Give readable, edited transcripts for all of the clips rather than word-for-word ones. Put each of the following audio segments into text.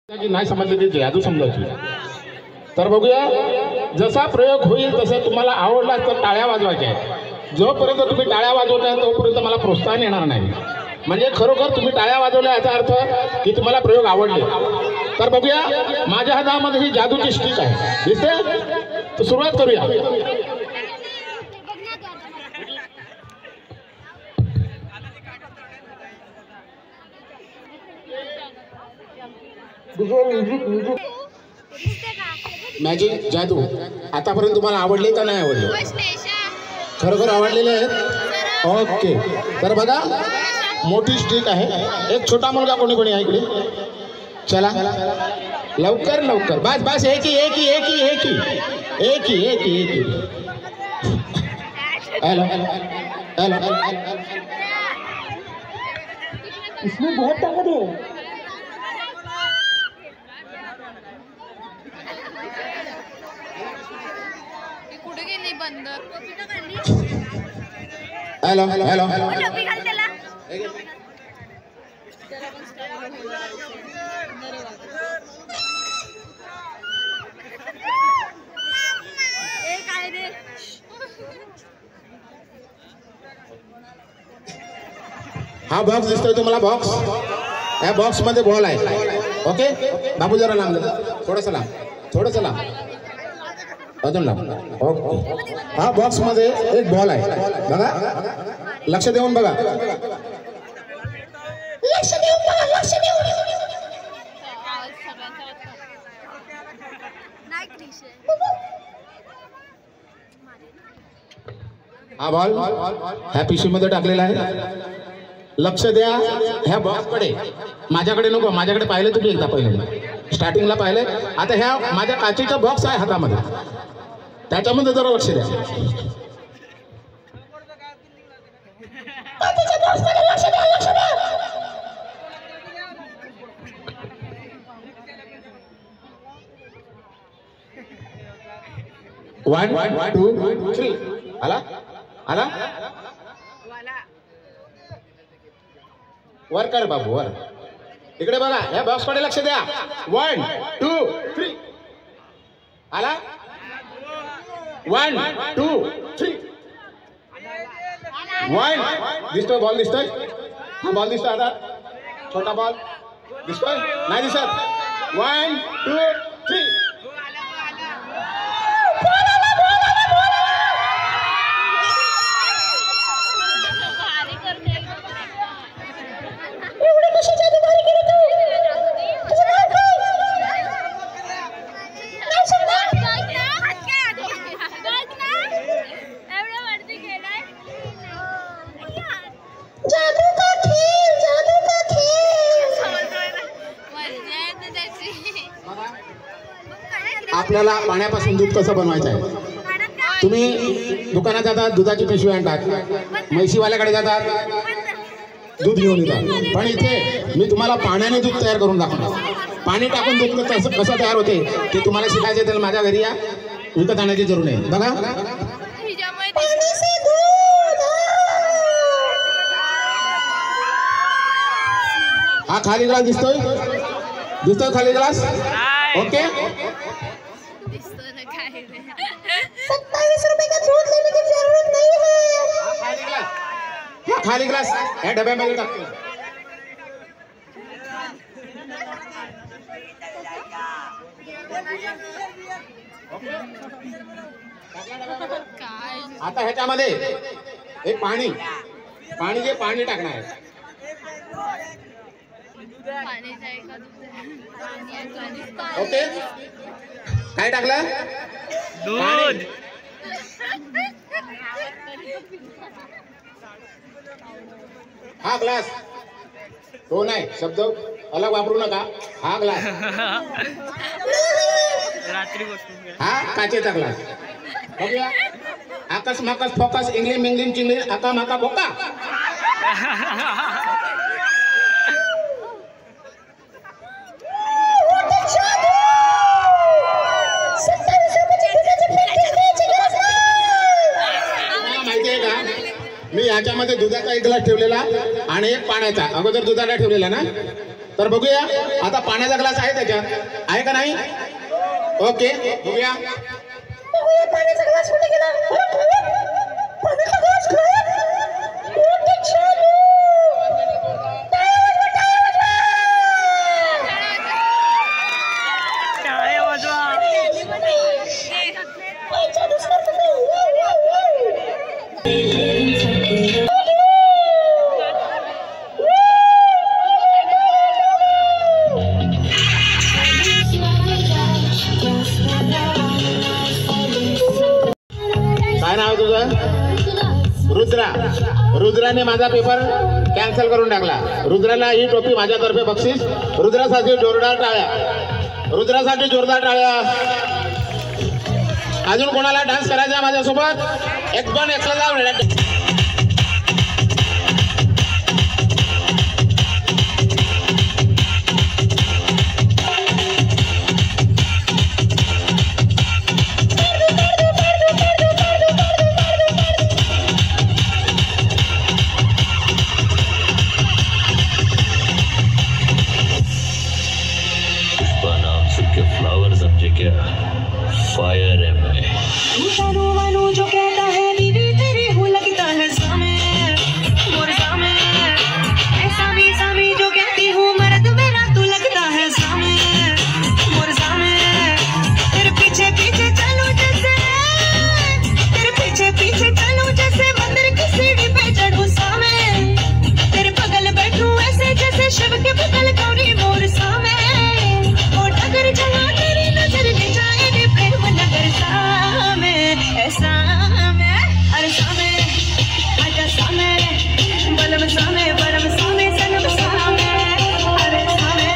नाही समजले ते जादू समजायची. तर बघूया, जसा प्रयोग होईल तसं तुम्हाला आवडला तर टाळ्या वाजवायच्या आहेत. जोपर्यंत तुम्ही टाळ्या वाजवता तोपर्यंत मला प्रोत्साहन येणार नाही. म्हणजे खरोखर तुम्ही टाळ्या वाजवल्या याचा अर्थ की तुम्हाला प्रयोग आवडले. तर बघूया, माझ्या हातामध्ये ही जादूची स्टिक आहे, दिसते. तर सुरुवात करूया. मॅजिक जादू आतापर्यंत तुम्हाला आवडले का नाही आवडले? खरोखर आवडलेले आहेत. ओके, तर बघा, मोठी स्टिक आहे. एक छोटा मुलगा कोणी कोणी आहे इकडे? चला लवकर लवकर, बस बस, एक ही एक ही एक ही एक ही एक ही एक ही एक ही. हेलो हेलो, इसमें बहुत ताकत है. हेलो हेलो हेलो, हा बॉक्स दिसतोय तुम्हाला? बॉक्स, या बॉक्स मध्ये बॉल आहे. ओके बाबू, जरा लांब, थोडंसं लांब, थोडंसं लांब, अजून लांब. ओके, हा बॉक्स मध्ये एक बॉल आहे. बघा, लक्ष देऊन बघा, लक्ष देऊन बघा, लक्ष देऊन. हा बॉल ह्या पिशवीमध्ये टाकलेला आहे. लक्ष द्या ह्या बॉक्सकडे. माझ्याकडे नको, माझ्याकडे पाहिलं तुम्ही एकदा, पहिले स्टार्टिंगला पाहिलं. आता ह्या माझ्या काचेचा बॉक्स आहे हातामध्ये, त्याच्यामध्ये जरा लक्ष द्या. वन टू थ्री, आला आला, वर कर बाबू, वर. इकडे बघा, या बॉक्स कडे लक्ष द्या. 1 2 3, आला. 1 2 3, 1. दिसतोय बॉल? दिसतोय? हा बॉल दिसतोय आता? छोटा बॉल दिसतोय? नाही दिसत? 1 2 3. आपल्याला पाण्यापासून दूध कसं बनवायचं आहे? तुम्ही दुकानात जातात, दुधाची पिशवी आणतात, म्हैशीवाल्याकडे जातात, दूध घेऊन येतात. पण इथे मी तुम्हाला पाण्याने दूध तयार करून दाखवणार. पाणी टाकून दूध कसं तयार होते ते तुम्हाला शिकायचे तर माझ्या घरी या, विकत आणायची जरूर नाही. बघा, हा खाली ग्लास दिसतोय? दिसतोय खाली ग्लास? ओके, 27 रुपये का दूध लेने की जरूरत नहीं है. हा खाली ग्लास या डब्यामध्ये टाकतो. आता ह्याच्यामध्ये एक पाणी जे पाणी टाकणार आहे. ओके, काय टाकलं? दूध. हा ग्लास, तो नाही शब्द अलग वापरू नका. हा ग्लास, हा काचेचा ग्लास. बघूया, आकाश माकाश फोकस, इंग्लिश मिंग्लिश चिंग्लिश, आका माका बोका. माहितीये का, मी याच्यामध्ये दुधाचा एक ग्लास ठेवलेला आणि एक पाण्याचा. अगोदर दुधाला ठेवलेला ना, तर बघूया आता पाण्याचा ग्लास आहे त्याच्यात, आहे का नाही? ओके बघूया. पाण्याचा ग्लास कुठे गेला? पाण्याचा ग्लास काय नाव तुझं? रुद्रा. रुद्राने माझा पेपर कॅन्सल करून टाकला. रुद्राला ही टोपी माझ्यातर्फे बक्षीस. रुद्रासाठी जोरदार टाळ्या. रुद्रासाठी जोरदार टाळ्या. अजून कोणाला डान्स करायचा माझ्यासोबत? एक दोन एकला जाऊ. फ्लावर समझे क्या? फायर है मैं. जो कहता है बीवी तेरी हूँ लगता है सामे मोर सामे. ऐसा भी जो कहती हूँ मर्द मेरा तू लगता है सामे मोर सामे. तेरे पीछे पीछे चलूं जैसे, तेरे पीछे पीछे चलूं जैसे मंदिर की सीढ़ी पे चढ़ूं सामे. तेरे बगल बैठूं ऐसे जैसे शिव के बगल गौरी मोर सामे. अगर चला तेरी नजर ले जाए रे प्रेम नगर सामे. ऐसा मैं अरे सामे आजा सामे बलम सामे बरम सामे सनम सामे. अरे सामे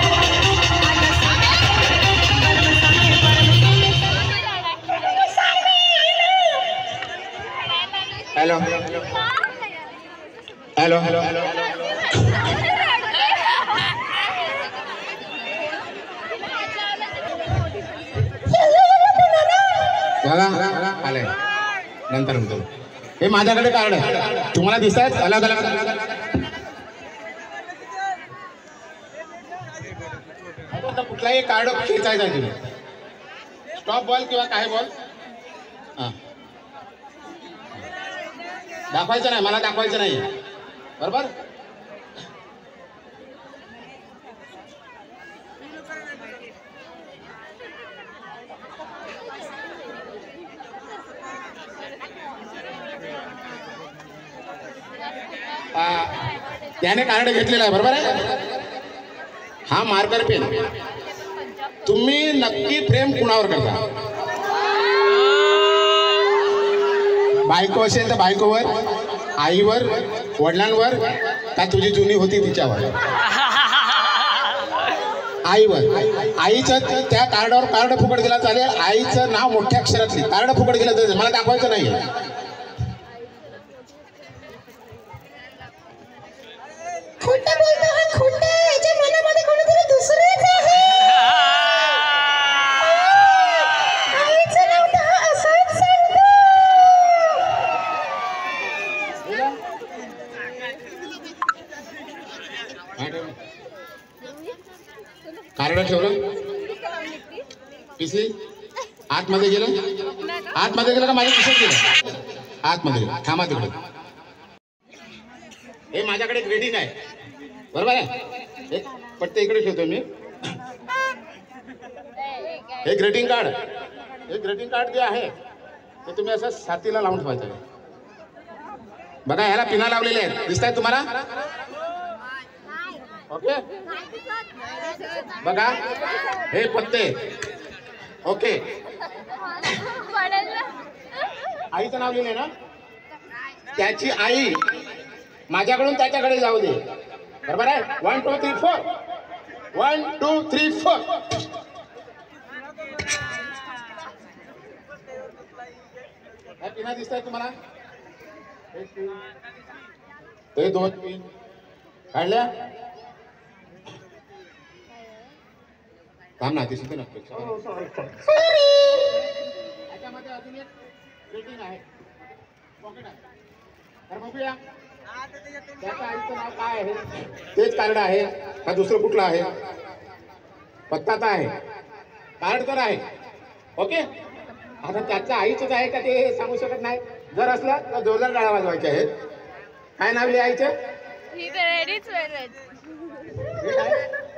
आजा सामे बलम सामे बरम सामे. Hello hello hello hello. आलंय नंतर म्हणतो. हे माझ्याकडे कार्ड आहे, तुम्हाला दिसत आहेत अलग अलग. कुठलाही कार्ड खेचायचा आहे तुम्ही. स्टॉप बॉल किंवा काय बॉल हां दाखवायचं नाही, मला दाखवायचं नाही बरोबर. त्याने कार्ड घेतलेला आहे बरोबर आहे. हा मार्कर पेन. तुम्ही नक्की प्रेम कुणावर करता? बायको असेल तर बायकोवर, आईवर, वडिलांवर, का तुझी जुनी होती तिच्यावर? आईवर. आईचं त्या कार्डावर कार्ड फुकट गेला चालेल. आईचं नाव मोठ्या अक्षरातली कार्ड फुकट गेलं तर मला दाखवायचं नाही. खोटं बोलतो हा, खोटं. याच्या मनामध्ये कोणीतरी दुसरंच आहे. आईचं नाव तर हा असंच सांगतो. कार्ड ठेवलं, पिसली, आतमध्ये गेलं. आतमध्ये गेलं का माझ्या खिशात गेलं? आतमध्ये गेलं. थांबा तिकडे. हे माझ्याकडे ग्रेडिंग आहे बरोबर आहे. एक पट्टे इकडे ठेवतो मी. हे ग्रेटिंग कार्ड, हे ग्रेटिंग कार्ड जे आहे ते तुम्ही असं छातीला लावून ठेवायचं. बघा ह्याला पिना लावलेले आहेत, दिसत आहेत तुम्हाला? ओके बघा हे पत्ते. ओके आईचं नाव लिहिलंय ना, त्याची आई माझ्याकडून त्याच्याकडे जाऊ दे बरोबर आहे. 1 2 3 4 1 2 3 4. ह्या पिना दिसत आहेत तुम्हाला? हे 2 3 काढल्या. थांब ना ती सुद्धा नक्की. याच्यामध्ये अजून एक रेटिंग आहे, पॉकेट आहे. तर बघूया त्याच्या आईचं नाव काय आहे? तेच कार्ड आहे का दुसरं कुठलं आहे? पत्ता तर आहे, कार्ड तर आहे. ओके, आता त्याच्या आईचंच आहे का ते सांगू शकत नाही. जर असलं तर जोरदार टाळ्या वाजवायचे आहेत. काय नाव लिहि आईचं?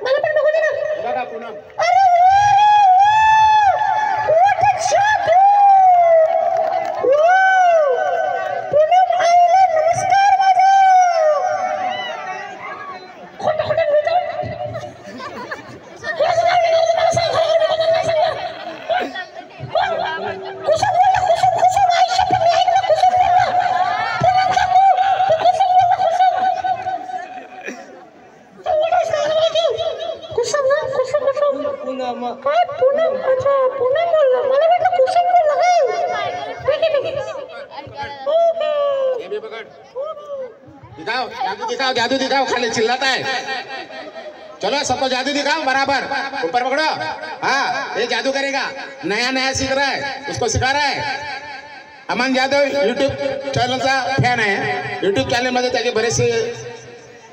मला पण बघू दे ना. बघा पूनम. दिखाओ जादू दिखाओ, खाली चिल्लाता है. चलो सबको जादू दिखाओ बराबर. ऊपर पकड़ो. हाँ, ये जादू करेगा. नया नया सीख रहा है, उसको सिखा रहा है. अमन जाधव यूट्यूब चॅनलचा फॅन आहे. यूट्यूब चॅनल मध्ये त्याचे बरेचसे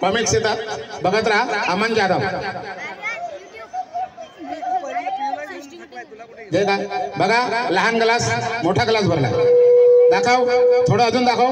कॉमेंट्स येतात, बघत राहा. अमन जाधव जे का बघा, लहान ग्लास मोठा ग्लास भरला. दाखव, थोडं अजून दाखव.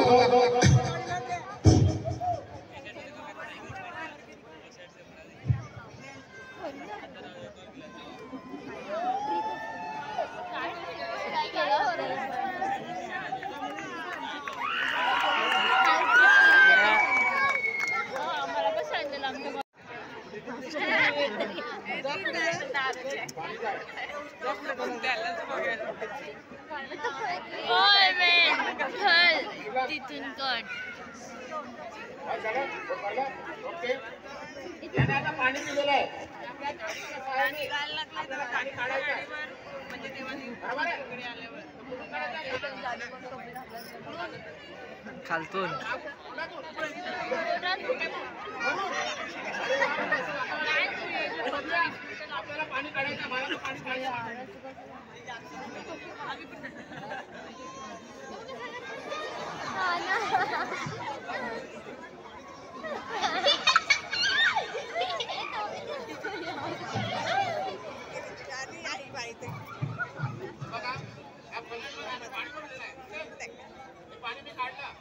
तिथून कट. पाणी पिलेलं आहे. खालतून आपल्याला पाणी काढायचं, मला पाणी काढायचं. पाणी मी काढलं.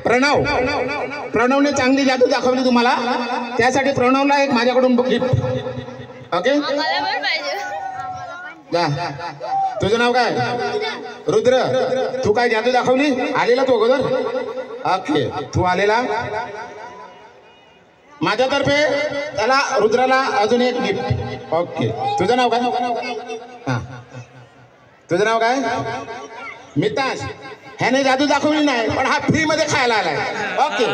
प्रणव. प्रणवने चांगली जादू दाखवली तुम्हाला, त्यासाठी प्रणवला एक माझ्याकडून गिफ्ट. ओके, जा. तुझं नाव काय? रुद्र. तू काय जादू दाखवली? आलेला तू अगोदर? ओके, तू आलेला. माझ्यातर्फे त्याला रुद्राला अजून एक गिफ्ट. ओके, तुझं नाव काय? हा, तुझं नाव काय? मिताज. ह्याने जादू दाखवली नाही, पण हा फ्री मध्ये खायला आलाय. ओके,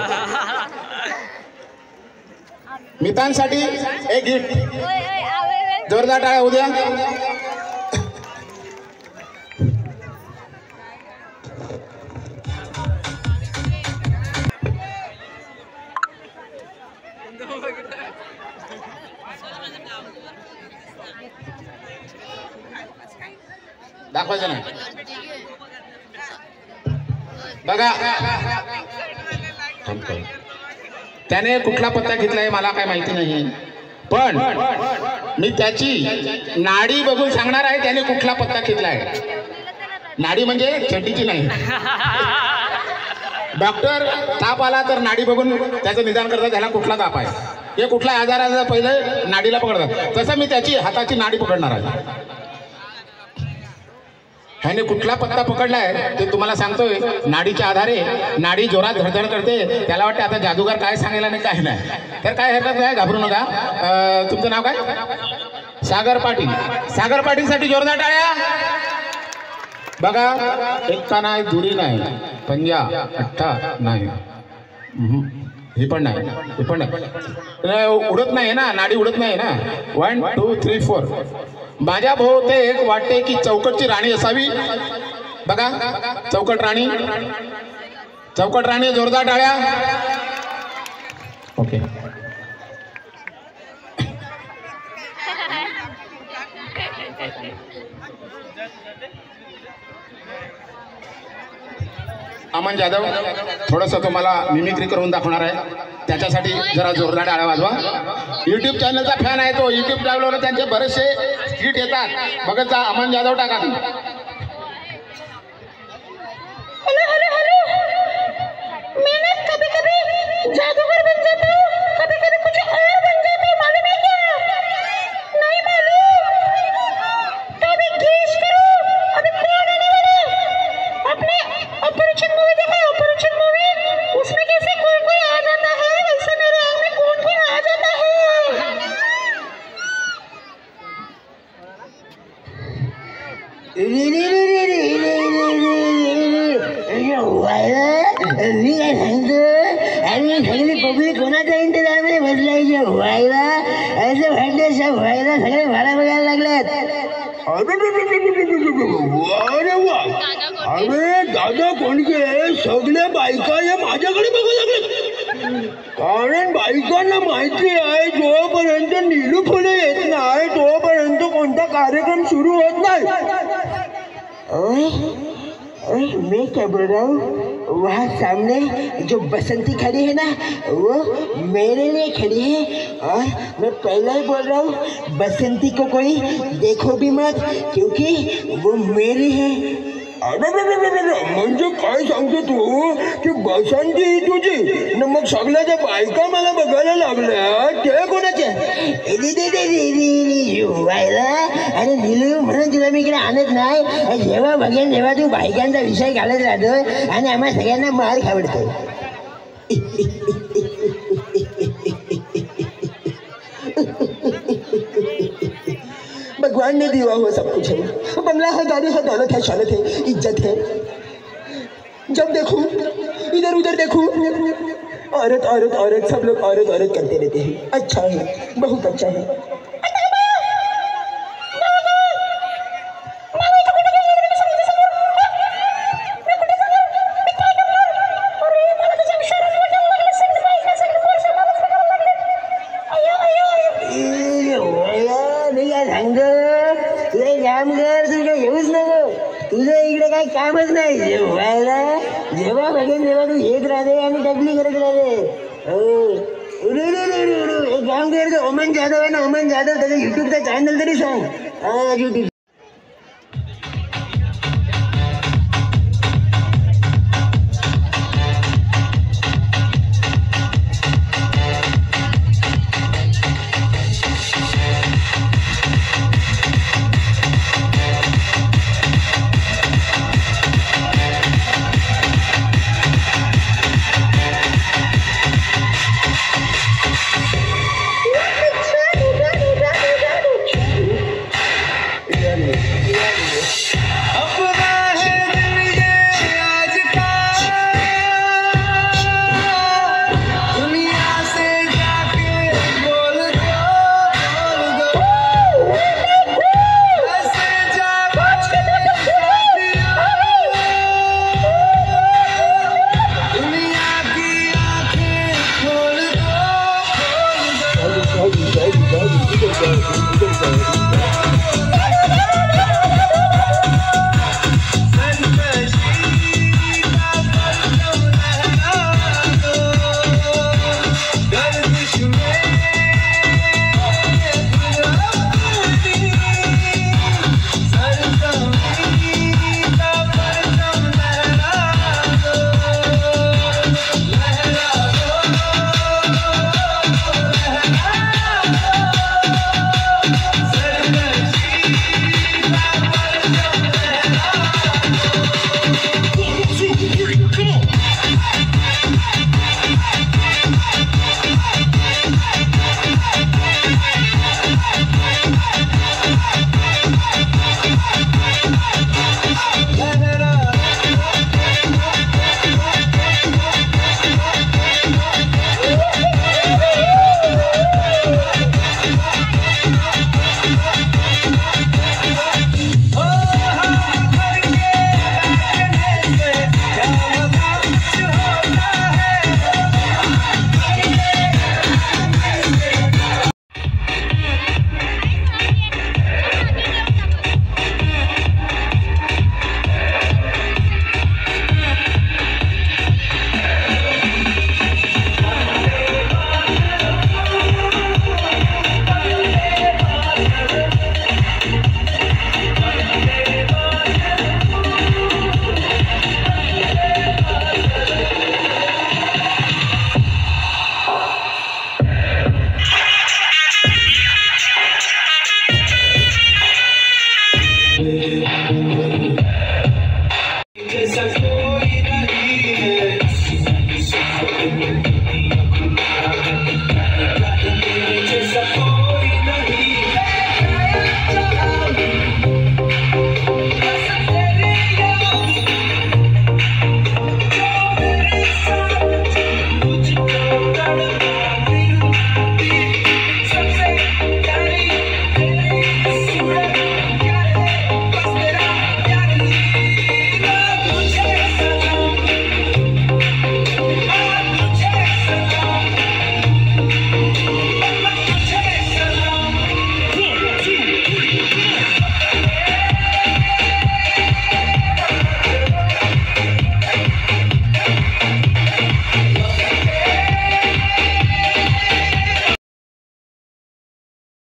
मितांसाठी एक गिफ्ट. जोरदार टाळ्या उद्या. दाखवायचं नाही. बघा, त्याने कुठला पत्ता घेतलाय मला काय माहिती नाही, पण मी त्याची नाडी बघून सांगणार आहे त्याने कुठला पत्ता घेतलाय. नाडी म्हणजे चड्डीची नाही. डॉक्टर ताप आला तर नाडी बघून त्याचं निदान करतात त्याला कुठला ताप आहे. हे कुठल्या आजाराचा पहिले नाडीला पकडतात, तसं मी त्याची हाताची नाडी पकडणार आहे. ह्याने कुठला पत्ता पकडलाय ते तुम्हाला सांगतोय. नाडीच्या आधारे नाडी जोरात धडधड करते. त्याला वाटते आता जादूगार काय सांगायला नाही काय नाही. तर काय हरकत नाही, घाबरू नका. तुमचं नाव काय? सागर पाटील. सागर पाटीलसाठी जोरदार टाळ्या. बघा, एकटा नाही, दुरी नाही, पंजा अठ्ठा नाही, हे पण नाही, हे पण नाही, उडत नाही ना, नाडी उडत नाही ना. 1 2 3 4. माझ्या बहुतेक वाटते की चौकटची राणी असावी. बघा, चौकट राणी, चौकट राणी. जोरदार टाळ्या. ओके. अमन जाधव थोडंसं तुम्हाला मिमिक्री करून दाखवणार आहे, त्याच्यासाठी जरा जोरदार टाळ्या वाजवा. यूट्यूब चॅनलचा फॅन आहे तो. यूट्यूब चॅनलवर त्यांचे बरेचसे हिट येतात, बघत जा. अमन जाधव टाका. Hello hello hello. मैं ना कभी कभी जादूगर बन जाता हूँ, कभी कभी कुछ और बन जाता हूँ, मालूम है क्या? नहीं मालूम? तो अभी गेस करो, अभी कौन आने वाला है? अपने ऑपरेशन मूवी देखा? ऑपरेशन मूवी, उसमें कैसे कोई कोई आ जाता है, वैसे मेरे आँख में कौन कौन आ जाता है. मी काय सांगतो, आम्ही सगळे पब्लिक कोणाच्या इंतजारामध्ये बसलायचे व्हायला, असं वाटलं सब व्हायला सगळे भाडा बघायला लागलेत. अरे दादा कोणके सगळे बायका हे माझ्याकडे बघू लागले, कारण बायकांना माहिती आहे जोपर्यंत नीलू फुले येत नाही तोपर्यंत कोणता कार्यक्रम सुरू होत नाही. मैं क्या बोल रहा हूँ, वहाँ सामने जो बसंती खड़ी है ना, वो मेरे लिए खड़ी है. और मैं पहले ही बोल रहा हूँ, बसंती को कोई देखो भी मत, क्योंकि वो मेरी है. म्हणजे काय सांगतो तू की बसंती ही तुझी न मग सगळ्याच्या बायका मला बघायला लागल्या ते कोणाचे? अरे नीलू म्हणून तुला मी इकडे आणत नाही. जेव्हा बघेन तेव्हा तू बायकांचा विषय घालत राहतोय आणि आम्हा सगळ्यांना मार खावडतोय. भगवान ने दिया हुआ सब कुछ है, बंगला है, गाड़ी है, दौलत है, शौलत है, इज्जत है. जब देखूं इधर उधर देखूं औरत औरत औरत, सब लोग औरत औरत करते रहते हैं. अच्छा है, बहुत अच्छा है. तुझं इकडे काही कामच नाही. जेव्हायला जेव्हा बघेन तेव्हा तू येत राहते आणि डबली करत राहते. एक काम कर, ओमन जाधव आहे ना, ओमन जाधव, त्याचा युट्यूबचा चॅनल तरी सांग. हा, युट्यूब